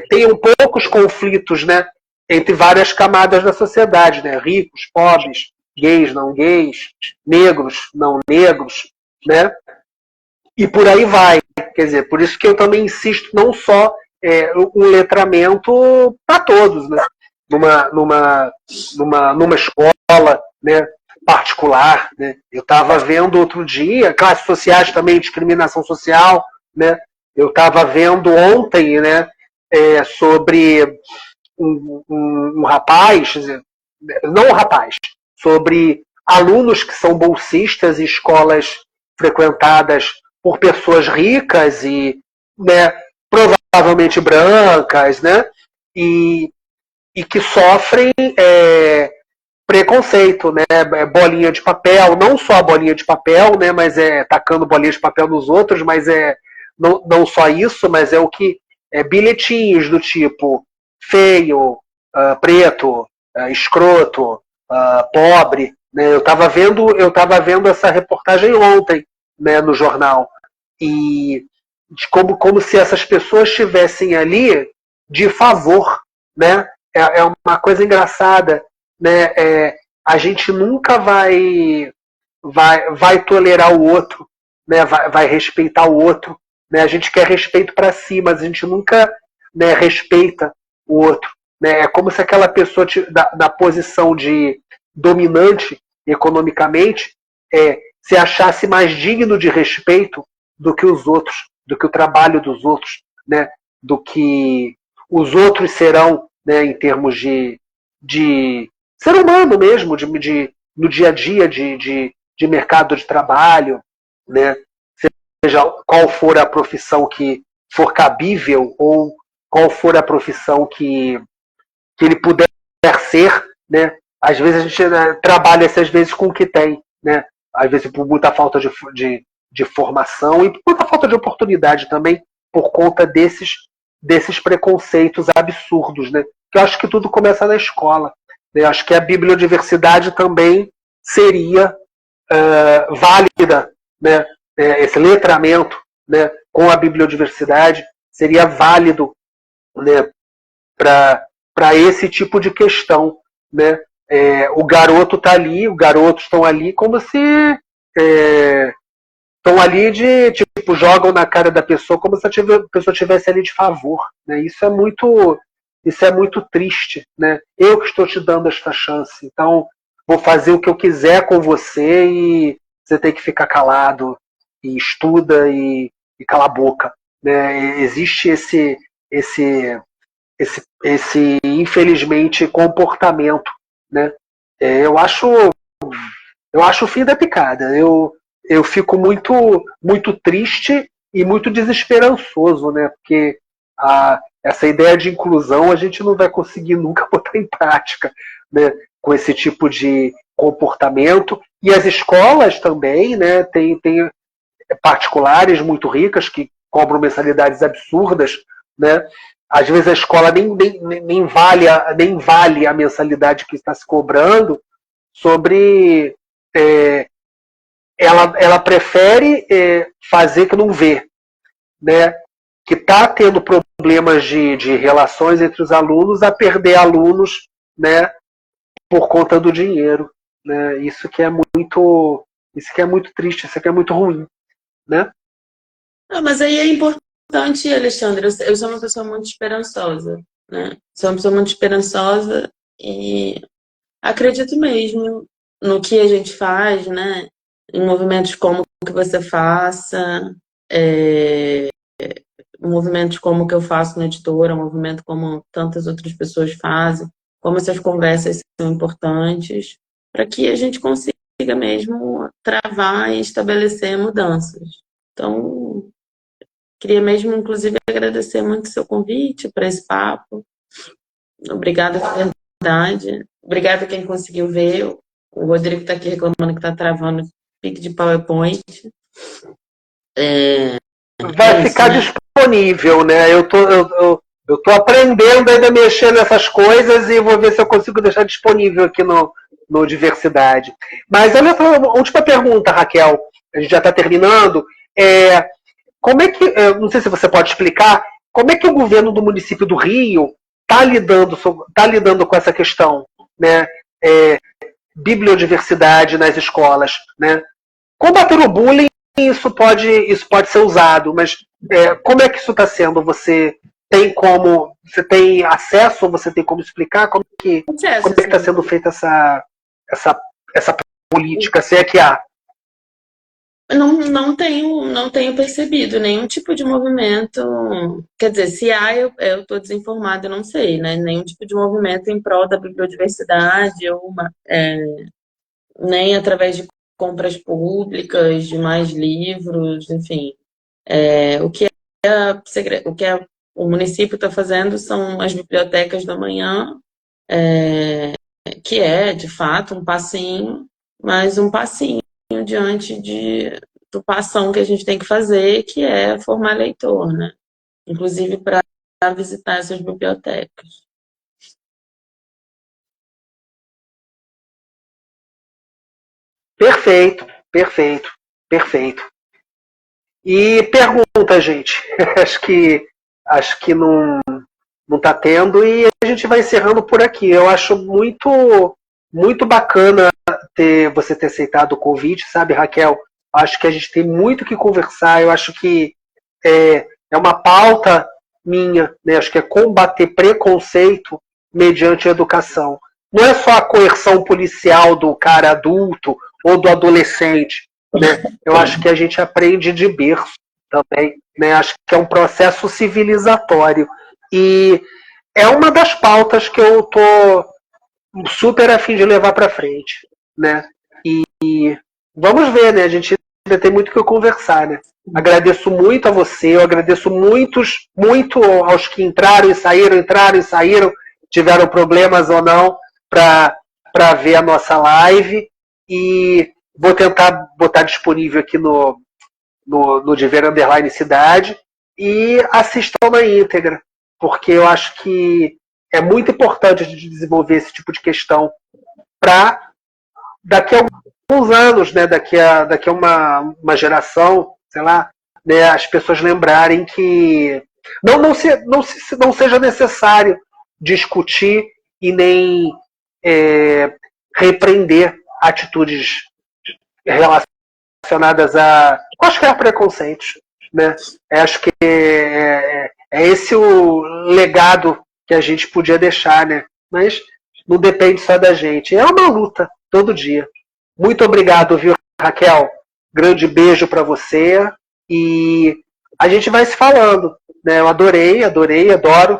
tenham poucos conflitos, né? Entre várias camadas da sociedade, né? Ricos, pobres, gays, não gays, negros, não negros, né? E por aí vai. Quer dizer, por isso que eu também insisto não só um letramento para todos, né? Numa escola, né, particular, né? Eu estava vendo outro dia, classes sociais também, discriminação social, né? Eu estava vendo ontem, né, sobre um rapaz, não um rapaz, sobre alunos que são bolsistas em escolas frequentadas por pessoas ricas e, né, provavelmente brancas, né, e que sofrem preconceito, né, bolinha de papel, não só a bolinha de papel, né, mas tacando bolinha de papel nos outros, mas não só isso, mas o que bilhetinhos do tipo feio, preto, escroto, pobre, né? Eu estava vendo essa reportagem ontem, né, no jornal, e de como se essas pessoas estivessem ali de favor, né? É uma coisa engraçada, né? A gente nunca vai tolerar o outro, né? Vai respeitar o outro, né? A gente quer respeito para si, mas a gente nunca, né, respeita o outro, né? É como se aquela pessoa da posição de dominante economicamente se achasse mais digno de respeito do que os outros, do que o trabalho dos outros, né? Do que os outros serão, né, em termos de ser humano mesmo, no dia a dia de mercado de trabalho, né? Seja qual for a profissão que for cabível ou qual for a profissão que ele puder ser, né? Às vezes a gente, né, trabalha às vezes com o que tem, né? Às vezes por muita falta de formação e por muita falta de oportunidade também por conta desses preconceitos absurdos, né? Que eu acho que tudo começa na escola. Né? Eu acho que a bibliodiversidade também seria válida, né? Esse letramento, né, com a bibliodiversidade seria válido, né, para esse tipo de questão, né? O garoto está ali, os garotos estão ali como se estão ali de tipo jogam na cara da pessoa como se a pessoa estivesse ali de favor, né? Isso é muito triste, né? Eu que estou te dando esta chance, então vou fazer o que eu quiser com você e você tem que ficar calado e estuda e cala a boca. Né? Existe esse infelizmente comportamento, né? Eu acho o fim da picada. Eu fico muito triste e muito desesperançoso, né? Porque essa ideia de inclusão a gente não vai conseguir nunca botar em prática, né? Com esse tipo de comportamento. E as escolas também, né? Tem particulares muito ricas que cobram mensalidades absurdas, né? Às vezes a escola nem vale a mensalidade que está se cobrando sobre ela prefere fazer que não vê, né? Que está tendo problemas de relações entre os alunos a perder alunos, né? Por conta do dinheiro, né? Isso que é muito triste, isso que é muito ruim, né? Mas aí é importante, Alexandre, eu sou uma pessoa muito esperançosa, né? Sou uma pessoa muito esperançosa e acredito mesmo no que a gente faz, né? Em movimentos como o que você faça, movimentos como o que eu faço na editora, um movimento como tantas outras pessoas fazem, como essas conversas são importantes, para que a gente consiga mesmo travar e estabelecer mudanças. Então, queria mesmo, inclusive, agradecer muito o seu convite para esse papo. Obrigada de verdade. Obrigada a quem conseguiu ver. O Rodrigo está aqui reclamando que está travando o pique de PowerPoint. Vai ficar né? disponível, né? Eu tô aprendendo ainda a mexer nessas coisas e vou ver se eu consigo deixar disponível aqui no Diversidade. Mas olha só, última pergunta, Raquel. A gente já está terminando. Como é que, não sei se você pode explicar, como é que o governo do município do Rio está lidando com essa questão, né? Bibliodiversidade nas escolas, né? Combater o bullying, isso pode ser usado, mas como é que isso está sendo? Você tem acesso, você tem como explicar como é que está sendo feita essa política, se é que há? Não tenho percebido nenhum tipo de movimento. Quer dizer, se há, eu estou desinformada, eu não sei, né? Nenhum tipo de movimento em prol da biodiversidade, nem através de compras públicas, de mais livros, enfim. O município está fazendo são as bibliotecas da manhã, que é, de fato, um passinho, mas um passinho diante do passão que a gente tem que fazer, que é formar leitor, né? Inclusive para visitar essas bibliotecas. Perfeito, perfeito, perfeito. E pergunta, gente. acho que não está tendo e a gente vai encerrando por aqui. Eu acho muito bacana você ter aceitado o convite, sabe, Raquel? Acho que a gente tem muito que conversar. Eu acho que é uma pauta minha, né? Acho que é combater preconceito mediante a educação. Não é só a coerção policial do cara adulto ou do adolescente, né? Eu acho que a gente aprende de berço também, né? Acho que é um processo civilizatório e é uma das pautas que eu tô super a fim de levar para frente, né? E vamos ver, né? A gente ainda tem muito que conversar, né? Agradeço muito a você, eu agradeço muito aos que entraram e saíram, tiveram problemas ou não para ver a nossa live e vou tentar botar disponível aqui no Diver Underline Cidade e assistam na íntegra, porque eu acho que é muito importante a gente desenvolver esse tipo de questão para daqui a alguns anos, né, daqui a uma geração, sei lá, né, as pessoas lembrarem que não seja necessário discutir e nem repreender atitudes relacionadas a quaisquer preconceitos, né? Acho que é esse o legado que a gente podia deixar, né? Mas não depende só da gente. É uma luta, todo dia. Muito obrigado, viu, Raquel? Grande beijo para você e a gente vai se falando, né? Eu adorei, adoro.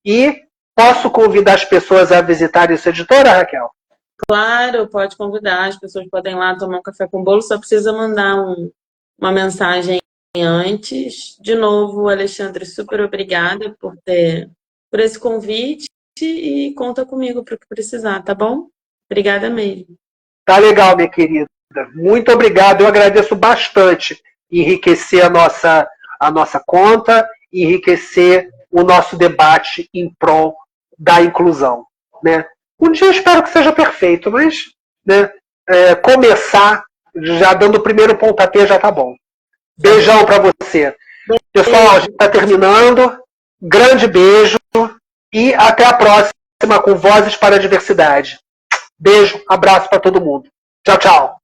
E posso convidar as pessoas a visitarem sua editora, Raquel? Claro, pode convidar, as pessoas podem ir lá tomar um café com bolo, só precisa mandar uma mensagem antes. De novo, Alexandre, super obrigada por esse convite e conta comigo para o que precisar, tá bom? Obrigada mesmo. Tá legal, minha querida. Muito obrigado. Eu agradeço bastante enriquecer a nossa conta, enriquecer o nosso debate em prol da inclusão, né? Um dia eu espero que seja perfeito, mas, né, começar já dando o primeiro pontapé já tá bom. Beijão para você. Pessoal, a gente está terminando. Grande beijo e até a próxima com Vozes para a Diversidade. Beijo, abraço para todo mundo. Tchau, tchau.